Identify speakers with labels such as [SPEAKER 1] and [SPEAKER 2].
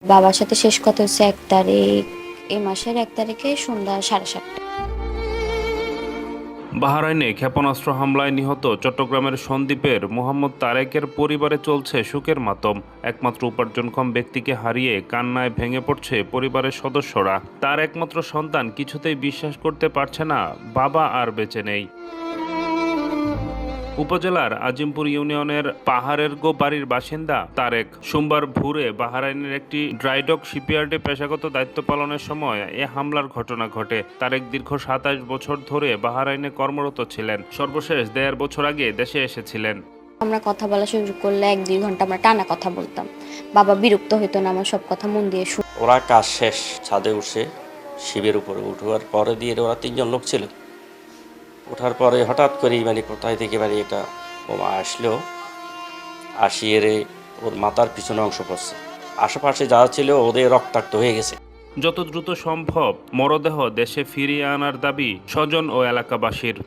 [SPEAKER 1] বাবার সাথে শেষ কথা হচ্ছে ১ তারিখ, এই মাসের ১ তারিখে সন্ধ্যা ৭:৩০।
[SPEAKER 2] বাহরাইনে ক্ষেপণাস্ত্র হামলায় নিহত চট্টগ্রামের সন্দ্বীপের মোহাম্মদ তারেকের পরিবারে চলছে শোকের মাতম। একমাত্র উপার্জনক্ষম ব্যক্তিকে হারিয়ে কান্নায় ভেঙে পড়ছে পরিবারের সদস্যরা। তার একমাত্র সন্তান কিছুতেই বিশ্বাস করতে পারছে না বাবা আর বেঁচে নেই। উপজেলার আজিমপুর ইউনিয়নের পাহাড়ের গো বাড়ির বাসিন্দা তারেক সোমবার ভোরে বাহরাইনের একটি ড্রাইডক শিপইয়ার্ডে পেশাগত দায়িত্ব পালনের সময় এ হামলার ঘটনা ঘটে। তারেক দীর্ঘ ২৭ বছর ধরে বাহরাইনে কর্মরত ছিলেন। সর্বশেষ ১.৫ বছর আগে দেশে এসেছিলেন।
[SPEAKER 1] আমরা কথা বলা শুরু করলে ১-২ ঘন্টা আমরা টানা কথা বলতাম। বাবা বিরক্ত হইতো না আমার সব কথা মন দিয়ে
[SPEAKER 3] ওরা কাজ শেষ ছাদে উঠে শিবের উপরে উঠবার পরে দিয়ে ওরা ৩ জন লোক ছিল। ওঠার পরে হঠাৎ করেই কোথায় থেকে এটা বোমা আসলো, আসিয়ে ওর মাথার পিছনে অংশ পড়ছে। আশেপাশে যারা ছিল ওদের রক্তাক্ত হয়ে গেছে।
[SPEAKER 2] যত দ্রুত সম্ভব মরদেহ দেশে ফিরিয়ে আনার দাবি স্বজন ও এলাকাবাসীর।